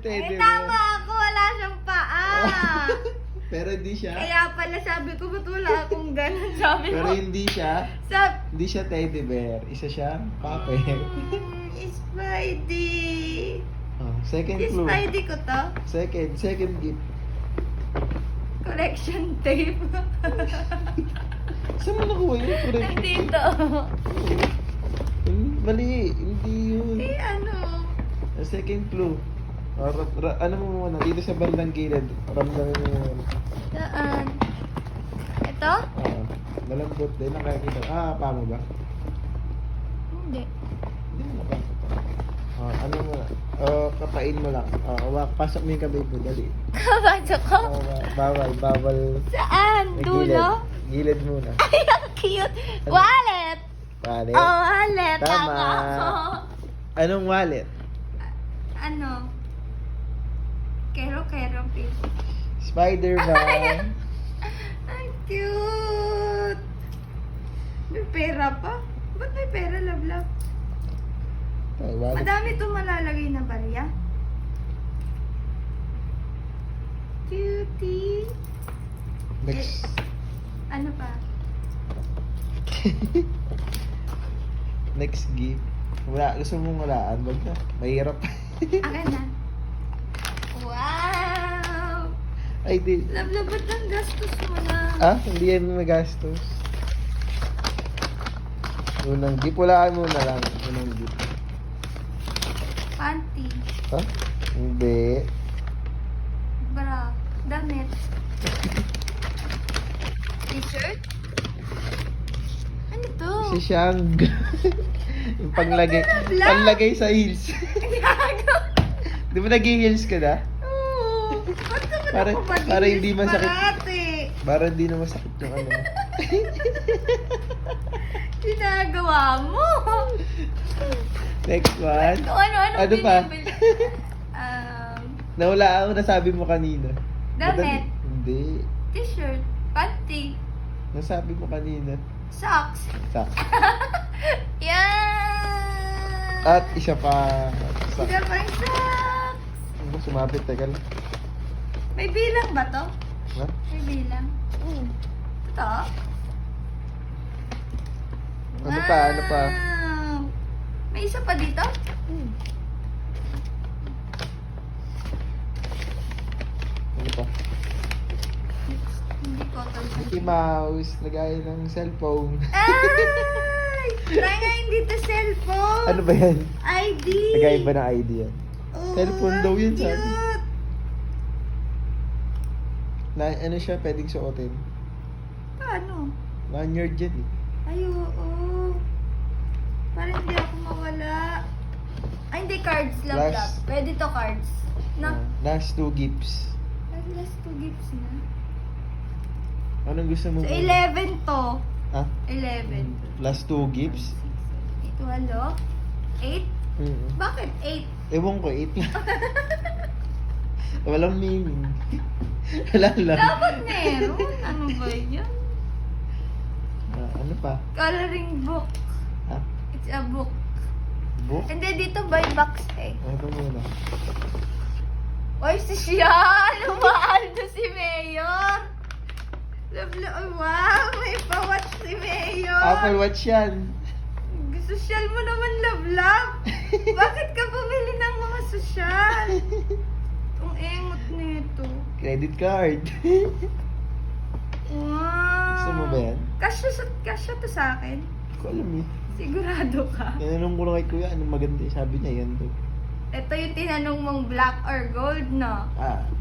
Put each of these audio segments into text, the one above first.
teddy bear. tama ako. Wala siyang paa. Pero hindi siya. Kaya pala sabi ko, ba't wala akong ganun? Sabi Pero mo. hindi siya. Hindi siya teddy bear. Isa siya puppet. Spidey. Oh, second Yung clue. Spidey ko to. Second gift. Collection tape. Saan mo nakuha yun? Correct. Nandito. Mali. Hindi yun. Eh, ano? Second clue. Ano mo muna? Dito sa bandang gilid. Ramdamin mo muna. Saan? Ito? Malambot din. Nakakita. Pa mo ba? Hindi. Hindi mo nakakita. Ano mo? Kapain mo lang. Pasok mo yung kamay mo. Dali. Kabato ko? Bawal. Saan? Dulo? Gilid muna. Ay, ang cute! Wallet! Wallet? Oh, wallet! Tama. ako. Anong wallet? Ano? Kero pink. Spider-Man. Ang cute! May pera pa? Ba't may pera, love? Ay, wallet. Madami itong malalagay na barya. Cutie! Next. Ano pa? Next gift. Wala. Gusto mong walaan? Wag na. Mahirap. Akin na. Wow! Ay, di. Love, ba't ang gastos mo na? Hindi yan magastos. Unang gift. Walaan muna lang. Unang gift. Panty. Hindi. Bra. Damit. T-shirt? Ano to? Si Shang. Yung panglagay. Ano to, Labla? Panlagay sa heels. Gago! Di ba nag-heels ka na? Oo. Ba't naman Para- ako mag-inis para hindi masakit. parati? Para hindi na masakit yung ano. Ginagawa mo. Next one. Ano pa? binibili? Nawala ako nasabi mo kanina. Damit. Hindi. T-shirt. Panty. Nasabi mo kanina. Socks. Sa. Yan! At isa pa. Sa. Sila pa yung socks. Ano, sumapit, teka lang. May bilang ba to? Ha? May bilang. Totoo? Ano pa? Ano pa? Wow! May isa pa dito? Ano pa? Hindi ko ito. Mickey Mouse. Lagay ng cellphone. Ay! Try nga hindi to cellphone. Ano ba yan? ID. Lagay ba ng ID yan? Oh, Cellphone daw yun, cute. sabi. Ano siya pwedeng suotin? Paano? Lanyard yan eh. Ay, oo. Parang hindi ako mawala. Ay, hindi cards. Love. Pwede to cards. Na. Last two gifts. Last two gifts na. Anong gusto mo? So, 11 to. Ha? 11. Last two gifts? 8, 8? Bakit 8? Ewan ko, 8 lang. Walang meaning. Wala lang. Dapat meron. Ano ba yan? Ano pa? Coloring book. Ha? It's a book. Book? And then dito by box eh. Ano muna? Oy, si siya! Lumaaldo si Mayor! Wow! May pa-watch si Mayor! Apple Watch yan. Sosyal mo naman, love. Bakit ka bumili ng mga sosyal? Ang engot nito. Credit card. Wow! Gusto mo ba yan? Kasya to sa akin. Hindi ko alam eh. Sigurado ka. Tinanong ko lang kay kuya, anong maganda? Sabi niya, yan daw. Ito yung tinanong mong black or gold, no?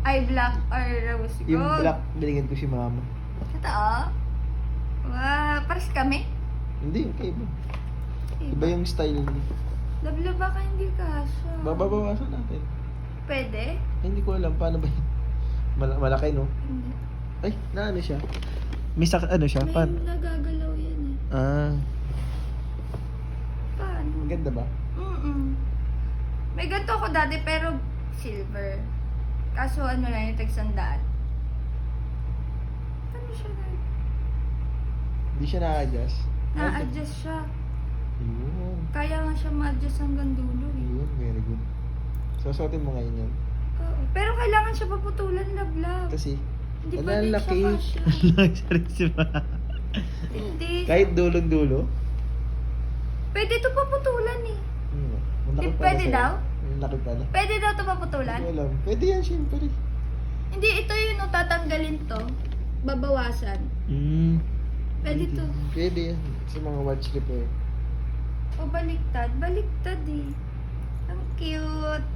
Ay, black or rose gold. Yung black, binigyan ko si mama. Totoo? Wow, pares kami? Hindi, okay ba? Iba yung style niya. Labla baka hindi kasya. Babawasan natin. Pwede? Hindi ko alam, paano ba yun? Malaki, no? Hindi. Ay, ano siya? May ano siya? May nagagalaw yan eh. Paano? Maganda ba? May ganito ako dati pero silver. Kaso ano lang yung tagsandaan. Paano siya na? Hindi siya na-adjust. Na-adjust siya. Yun. Kaya nga siya ma-adjust hanggang dulo eh. Yun, very good. Susuotin mo ngayon yan. Oo. Pero kailangan siya paputulan, love. Kasi, Hindi ang pwede laki. siya kasya. Hindi. Kahit dulong-dulo. Pwede ito paputulan eh. Malaki pala Pwede sa'yo. daw? Malaki pala. Pwede daw ito paputulan? Hindi ko alam. Pwede yan, syempre. Hindi, ito yung tatanggalin to. Babawasan. Pwede to. Pwede yan. Sa mga watch repair. O baliktad. Baliktad eh. Ang cute.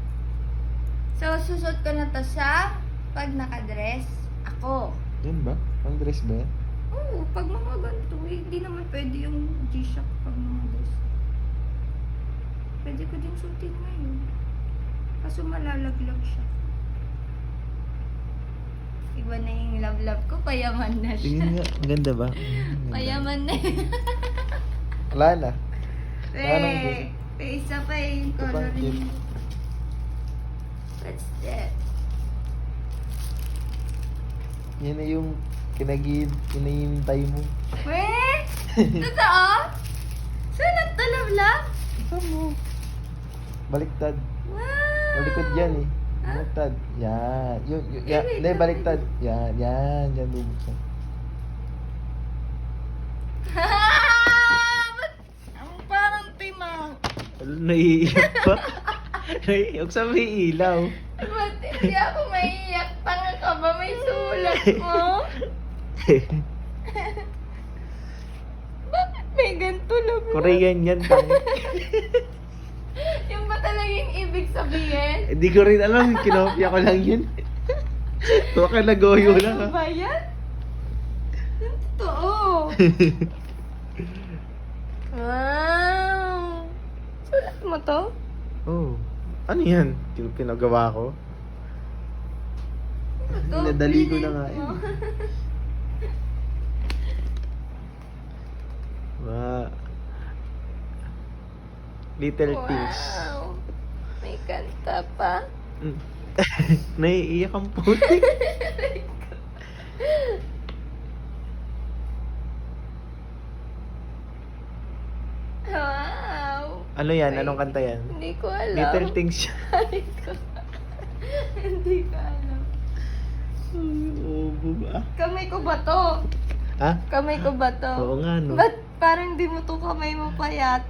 So, susot ko na to sa pag nakadress. Ako. Yan ba? Pang dress ba yan? Oo, pag mga ganito, eh, hindi naman pwede yung G-Shock pag mga dress. Pwede ko din suotin ngayon. Kaso malalaglag siya. Iba na yung love ko, payaman na siya. Tingin nga. Ang ganda ba? Payaman na yun. Wala na. Isa pa yung Ito pa, coloring. cute. What's that? Yan na yung kinahintay mo. Weh? Totoo? Saan ito, love? Ito mo. Baliktad. Wow! Baliktad yan eh. Ah? Baliktad. Yan. Yun. wait Hindi, lang. baliktad. Yan. Yan. Yan bubuksan. Ba't ang parang timang? Naiiyak pa. Naiiyak sa may ilaw. Ba't hindi ako maiiyak? Tanga ka ba? May sulat mo? Bakit may ganito, love? Korean yan. Yung ba talaga yung ibig sabihin? Hindi ko rin alam. Kinopya ko lang yun. Baka nagoyo lang Ano ha. ba yan? Yung totoo. Wow! Sulat mo to? Oh. Ano yan? Pinagawa ko? Ito, Nadali ko na bilhin nga mo. yun. Wow. Little things. Wow! May kanta pa. Mm. Naiiyak ang puti. Wow! Ano yan? Anong kanta yan? Hindi ko alam. Little things siya. Hindi ko alam. Oo ba? Kamay ko ba to? Ha? Kamay ko ba to? Oo nga no. Ba't parang di mo to kamay mo payat?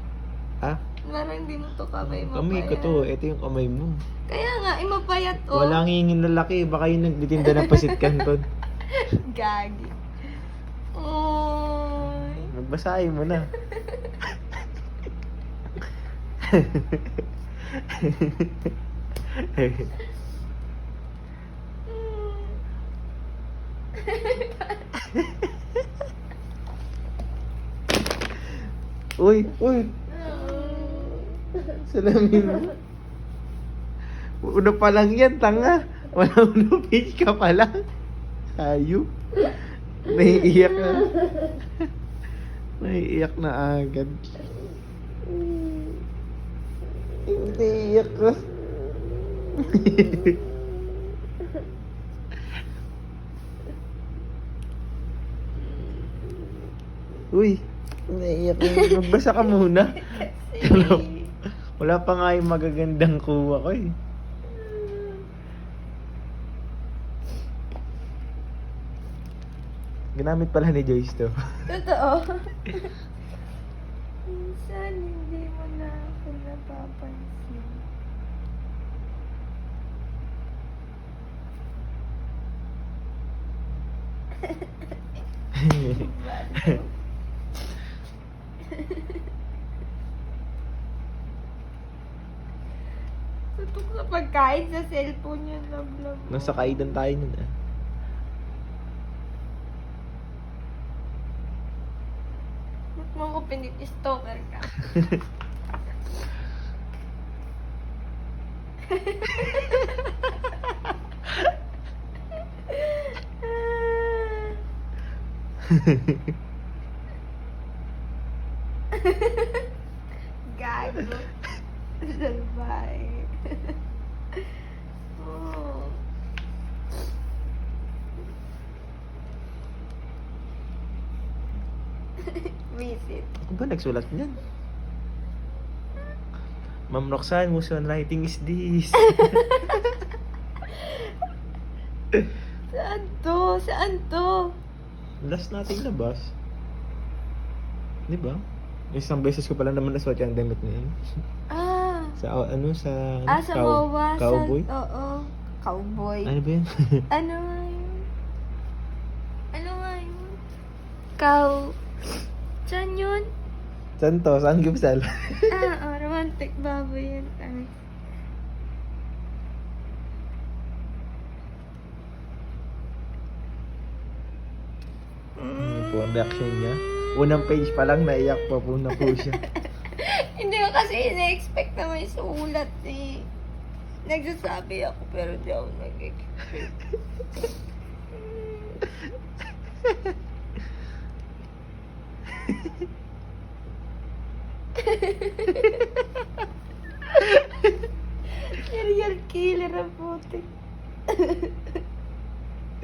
Ha? Parang di mo to kamay mo Kamay ko payat. to. Ito yung kamay mo. Kaya nga, imapayat oh. Walang hingin na laki. Baka yung nagtitinda ng pasit kanton. Gagi. Oy. Magbasahin mo na. Uy, uy. Salamin mo. Uno pa lang yan, tanga. Wala uno page ka pa lang. Hayop. Naiiyak na. Naiiyak na agad. Naiiyak ka. Uy, naiiyak na. Magbasa ka muna. Wala pa nga yung magagandang kuha ko eh. Ginamit pala ni Joyce to. Totoo. Minsan hindi mo na ako napapansin. Tutok sa pagkain sa cellphone yun, love. Nasa kaidan tayo nun ah. Ba't mo ko pinit-stalker ka? Gago. Salbay. Oh. Visit. Ako ba nagsulat niyan? Ma'am Roxanne, whose handwriting is this? Saan to? Saan to? Last nating labas. Di ba? Isang beses ko pala naman nasuot yung damit na yun. Ah. Sa sa Sa MOA. cowboy? Oo. Cowboy. Ano ba yun? Ano nga yun? Ano nga yun? Cow. Saan yun? Saan to? Saan gipsal? Romantic baboy yan. Ay. Ano po ang reaction niya? Unang page pa lang, naiyak pa po na po siya. Hindi ko kasi ina-expect na may sulat eh. Nagsasabi ako pero di ako nag-expect. Serial killer ang putik.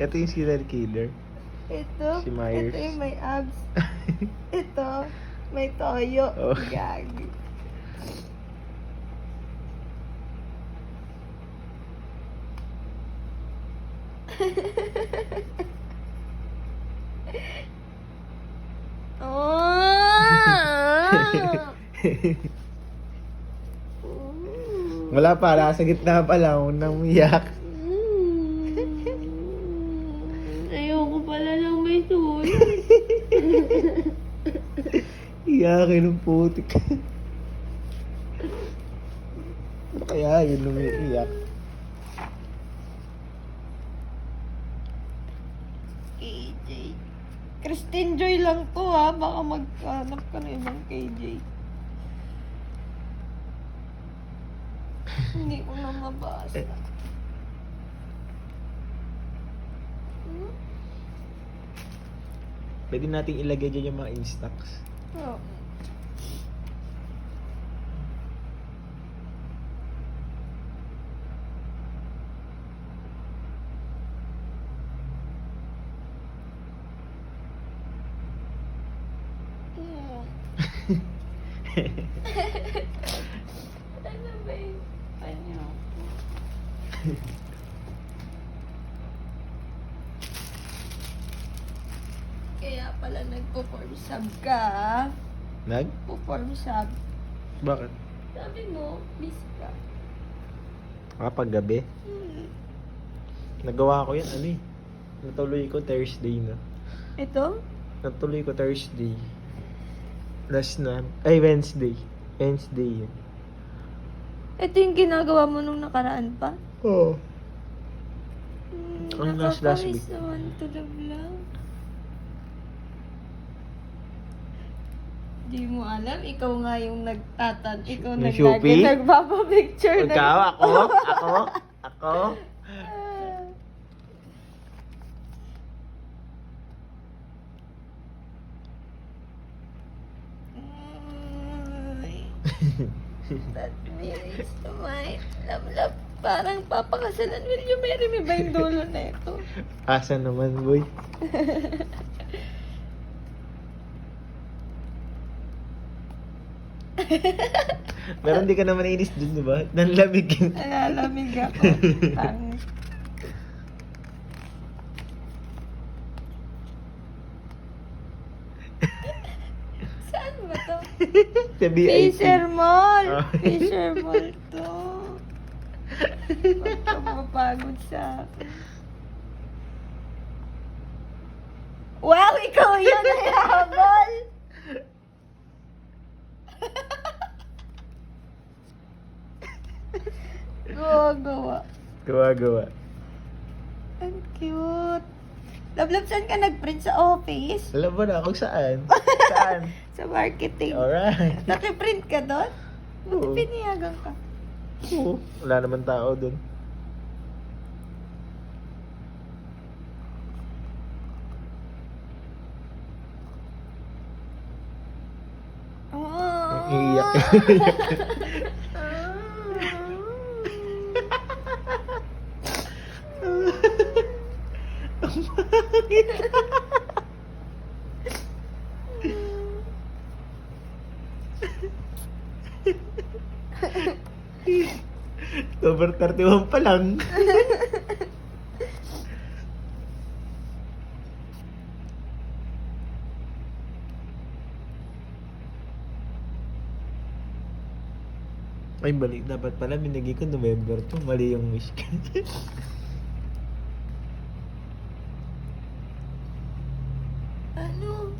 Ito yung serial killer. Ito, Si Myers. ito yung may abs. Ito, may toyo. Oh. Gagi. Oh! Wala pa, nasa gitna pa lang, nang iyak. Ayoko pala lang may sulat. Iyakin ng putik. Kaya yun umiiyak. KJ. Christine Joy lang to ha. Baka maghanap ka na ibang KJ. Hindi ko na mabasa. Hmm? Pwede nating ilagay dyan yung mga instax. Oh. Ano ba yung panyo ko? Kaya pala nagpo-form sub ka. Nag? Po-form sub. Bakit? Sabi mo, busy ka. Kapag gabi? Nagawa ko yan, ano eh. Natuloy ko Thursday na. Ito? Natuloy ko Thursday. Last na. Ay, Wednesday. Wednesday yun. Ito yung ginagawa mo nung nakaraan pa? Oo. Ano last week? Nakakamiss naman to the vlog. Di mo alam, ikaw nga yung ikaw Yung Shopee? nagpapapicture. Ikaw? Ako? Ako? Ako? That marriage to my love. Parang papakasalan. Will you marry me ba yung dulo na ito? Asa naman, boy? Pero hindi ka naman inis dun, di ba? Nanlamig yun. Nalalamig ako. Pangit. Saan ba to? Sa VIP. Fisher Mall! Oh. Fisher Mall to. Huwag ka mapagod sa akin. Wow! Ikaw yun ay habol! Gawa-gawa. Gawa-gawa. Ang cute. Love, saan ka nag-print sa office? Alam mo na kung saan. Saan? Sa marketing. Alright. Nakiprint ka doon? Buti Oo. piniyagan ka. Oo. Wala naman tao dun. Oh. Iiyak. October 31 pa lang. Ay, balik. Dapat pala binigay ko November to. Mali yung wish ko. Ano?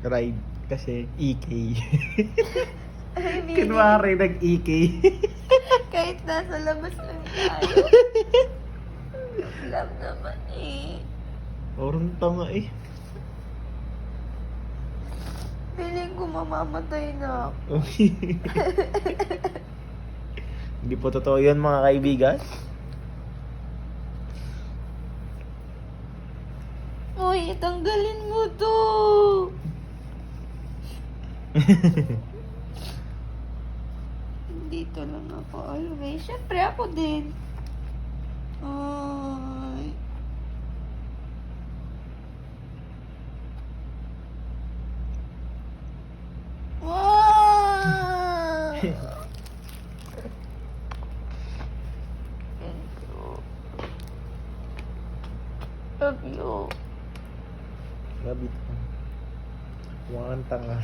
Ride. Kasi EK. Ay, Billy. Kunwari nag-EK. Kahit nasa labas lang tayo. Love naman eh. Orang tanga eh. Feeling ko mamamatay na ako. Hindi po totoo yun mga kaibigan. Uy, tanggalin mo to. Dito lang ako always. Siyempre ako din. Ay. Wow! Love you. Labit ko. Mukhang tanga.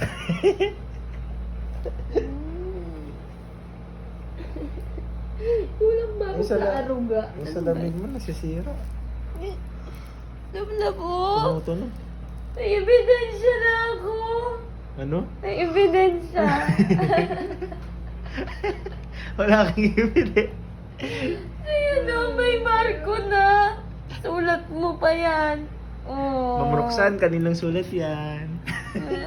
Kulang ba ako Yung sa sa la- aruga? Yung salamin mo nasisira. Love na po. Ano to no? May ebidensya na ako. Ano? May ebidensya. Wala kang ibili. Ayun o, may marko na. Sulat mo pa yan. Oh. Ma'am Roxanne, kaninang sulat yan? Happy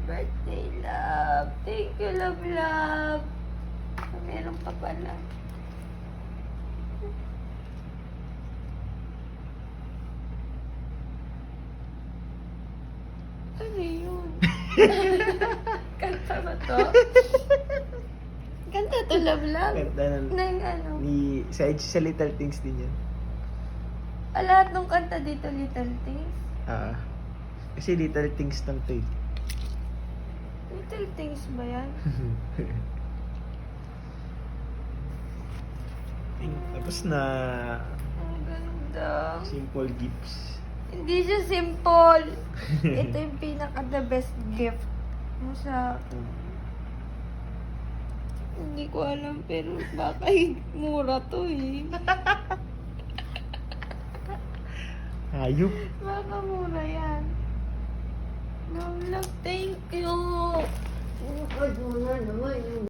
birthday, love. Thank you, love, love. Meron pa pala. Ano yun? Kanta ba to? Kanta to, love, love. Kanta ng- Nang ano? sa Little Things din yan. Lahat ng kanta dito, Little Things. Kasi Little Things lang to eh. Little Things ba yan? Tapos na Ang ganda. simple gifts. Hindi siya simple. Ito yung pinaka-the best gift mo sa akin. Hindi ko alam, pero baka mura to eh. Hayop. Baka mura yan. Love, love, thank you. Ano ka naman yung